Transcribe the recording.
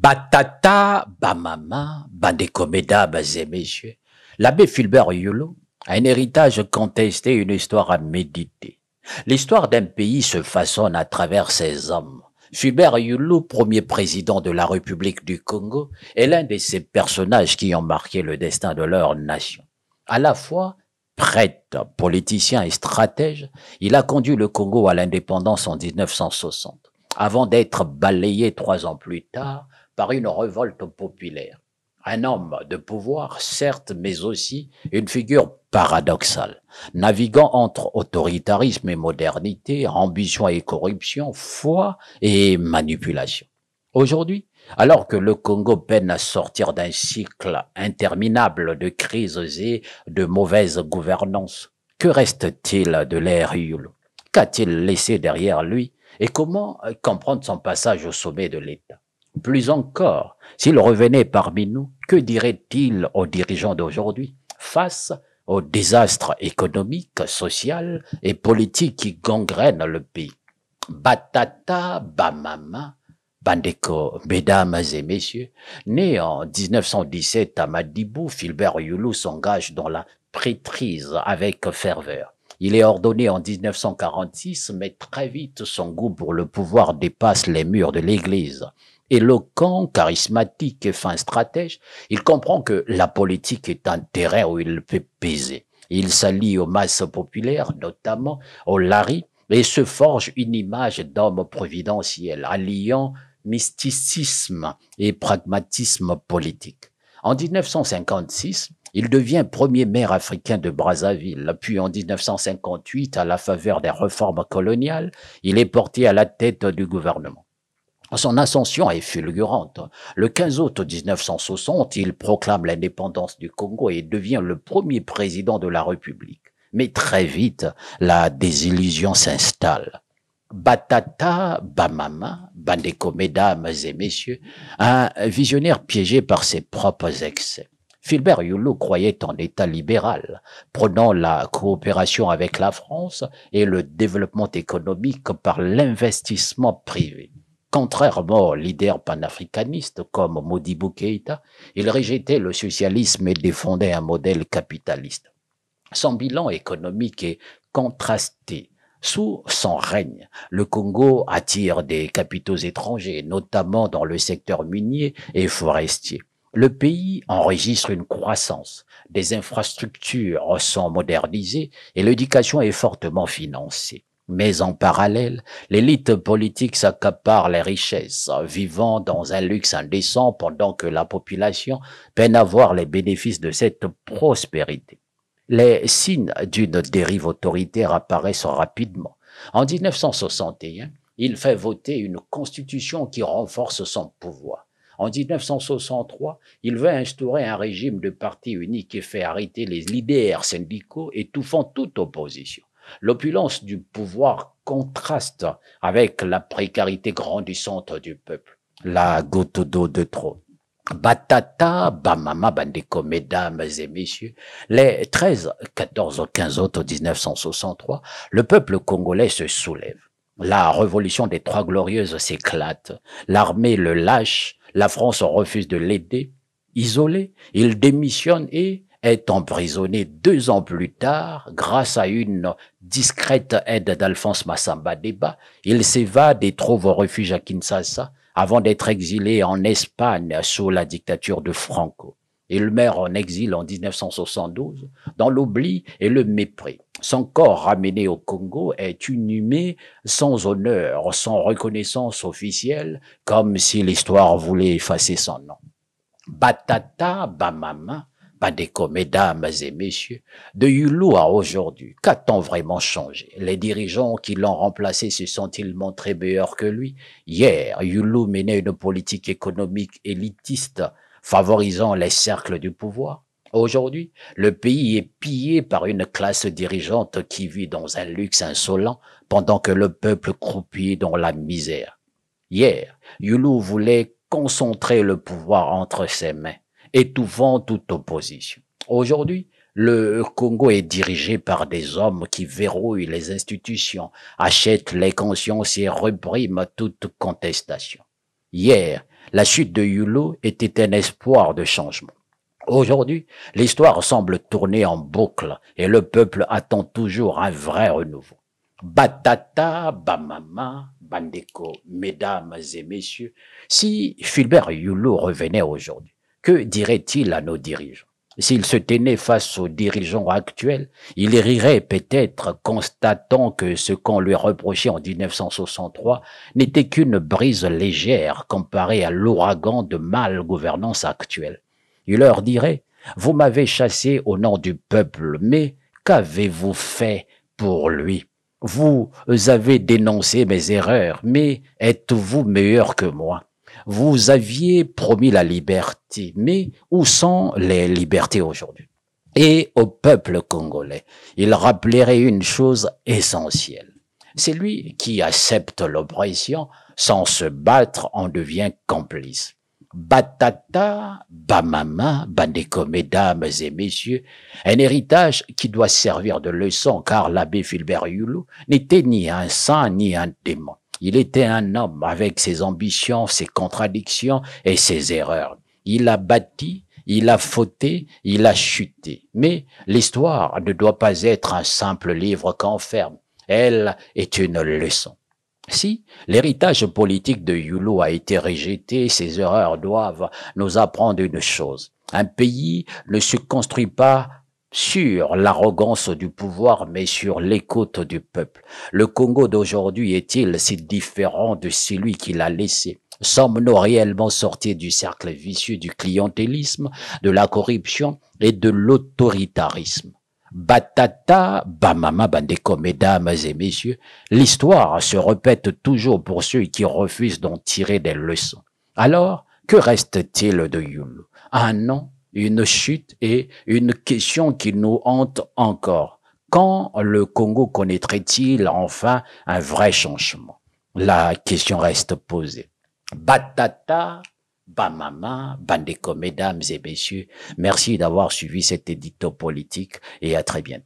Batata, bamama, bandeko, mesdames et messieurs, l'abbé Fulbert Yolo a un héritage contesté, une histoire à méditer. L'histoire d'un pays se façonne à travers ses hommes. Fulbert Yolo, premier président de la République du Congo, est l'un de ces personnages qui ont marqué le destin de leur nation. À la fois prêtre, politicien et stratège, il a conduit le Congo à l'indépendance en 1960, avant d'être balayé 3 ans plus tard par une révolte populaire. Un homme de pouvoir, certes, mais aussi une figure paradoxale, naviguant entre autoritarisme et modernité, ambition et corruption, foi et manipulation. Aujourd'hui, alors que le Congo peine à sortir d'un cycle interminable de crises et de mauvaise gouvernance, que reste-t-il de l'ère Yulu? Qu'a-t-il laissé derrière lui et comment comprendre son passage au sommet de l'État? Plus encore, s'il revenait parmi nous, que dirait-il aux dirigeants d'aujourd'hui face au désastre économique, social et politique qui gangrène le pays? Batata, bamama, bandeko, mesdames et messieurs, né en 1917 à Madibou, Fulbert Yulu s'engage dans la prêtrise avec ferveur. Il est ordonné en 1946, mais très vite son goût pour le pouvoir dépasse les murs de l'Église. Éloquent, charismatique et fin stratège, il comprend que la politique est un terrain où il peut peser. Il s'allie aux masses populaires, notamment aux Lari, et se forge une image d'homme providentiel, alliant mysticisme et pragmatisme politique. En 1956, il devient premier maire africain de Brazzaville, puis en 1958, à la faveur des réformes coloniales, il est porté à la tête du gouvernement. Son ascension est fulgurante. Le 15 août 1960, il proclame l'indépendance du Congo et devient le premier président de la République. Mais très vite, la désillusion s'installe. Batata, bamama, bandeko, mesdames et messieurs, un visionnaire piégé par ses propres excès. Fulbert Yulu croyait en État libéral, prônant la coopération avec la France et le développement économique par l'investissement privé. Contrairement aux leaders panafricanistes comme Modibo Keïta, il rejetait le socialisme et défendait un modèle capitaliste. Son bilan économique est contrasté. Sous son règne, le Congo attire des capitaux étrangers, notamment dans le secteur minier et forestier. Le pays enregistre une croissance, des infrastructures sont modernisées et l'éducation est fortement financée. Mais en parallèle, l'élite politique s'accapare les richesses, vivant dans un luxe indécent pendant que la population peine à voir les bénéfices de cette prospérité. Les signes d'une dérive autoritaire apparaissent rapidement. En 1961, il fait voter une constitution qui renforce son pouvoir. En 1963, il veut instaurer un régime de parti unique et fait arrêter les leaders syndicaux, étouffant toute opposition. L'opulence du pouvoir contraste avec la précarité grandissante du peuple. La goutte d'eau de trop. Batata, bamama, bandeko, mesdames et messieurs, les 13, 14, 15 août 1963, le peuple congolais se soulève. La révolution des Trois Glorieuses s'éclate. L'armée le lâche. La France refuse de l'aider. Isolé, il démissionne et est emprisonné 2 ans plus tard grâce à une discrète aide d'Alphonse Massamba Deba. Il s'évade et trouve refuge à Kinshasa avant d'être exilé en Espagne sous la dictature de Franco. Il meurt en exil en 1972 dans l'oubli et le mépris. Son corps ramené au Congo est inhumé sans honneur, sans reconnaissance officielle, comme si l'histoire voulait effacer son nom. Batata, bamama, bandeko, mesdames et messieurs, de Yulu à aujourd'hui, qu'a-t-on vraiment changé? Les dirigeants qui l'ont remplacé se sont-ils montrés meilleurs que lui? Hier, Yulu menait une politique économique élitiste, favorisant les cercles du pouvoir. Aujourd'hui, le pays est pillé par une classe dirigeante qui vit dans un luxe insolent pendant que le peuple croupit dans la misère. Hier, Yulu voulait concentrer le pouvoir entre ses mains, étouffant toute opposition. Aujourd'hui, le Congo est dirigé par des hommes qui verrouillent les institutions, achètent les consciences et répriment toute contestation. Hier, La chute de Yulo était un espoir de changement. Aujourd'hui, l'histoire semble tourner en boucle et le peuple attend toujours un vrai renouveau. Batata, Bamama, Bandeko, mesdames et messieurs, si Fulbert Yulo revenait aujourd'hui, que dirait-il à nos dirigeants? S'il se tenait face aux dirigeants actuels, il rirait peut-être, constatant que ce qu'on lui reprochait en 1963 n'était qu'une brise légère comparée à l'ouragan de mal-gouvernance actuelle. Il leur dirait, vous m'avez chassé au nom du peuple, mais qu'avez-vous fait pour lui? Vous avez dénoncé mes erreurs, mais êtes-vous meilleur que moi? Vous aviez promis la liberté, mais où sont les libertés aujourd'hui? Et au peuple congolais, il rappellerait une chose essentielle. C'est lui qui accepte l'oppression, sans se battre, on devient complice. Batata, Bamama, Bandeko, mesdames et messieurs, un héritage qui doit servir de leçon car l'abbé Fulbert Yulo n'était ni un saint ni un démon. Il était un homme avec ses ambitions, ses contradictions et ses erreurs. Il a bâti, il a fauté, il a chuté. Mais l'histoire ne doit pas être un simple livre qu'enferme. Elle est une leçon. Si l'héritage politique de Yulo a été rejeté, ses erreurs doivent nous apprendre une chose. Un pays ne se construit pas sur l'arrogance du pouvoir, mais sur l'écoute du peuple. Le Congo d'aujourd'hui est-il si différent de celui qu'il a laissé? Sommes-nous réellement sortis du cercle vicieux du clientélisme, de la corruption et de l'autoritarisme? Batata, Bamama, Bandeko, mesdames et messieurs, l'histoire se répète toujours pour ceux qui refusent d'en tirer des leçons. Alors, que reste-t-il de Yulo? Un nom, une chute et une question qui nous hante encore. Quand le Congo connaîtrait-il enfin un vrai changement? La question reste posée. Batata, Bamama, Bandeko, mesdames et messieurs, merci d'avoir suivi cet édito politique et à très bientôt.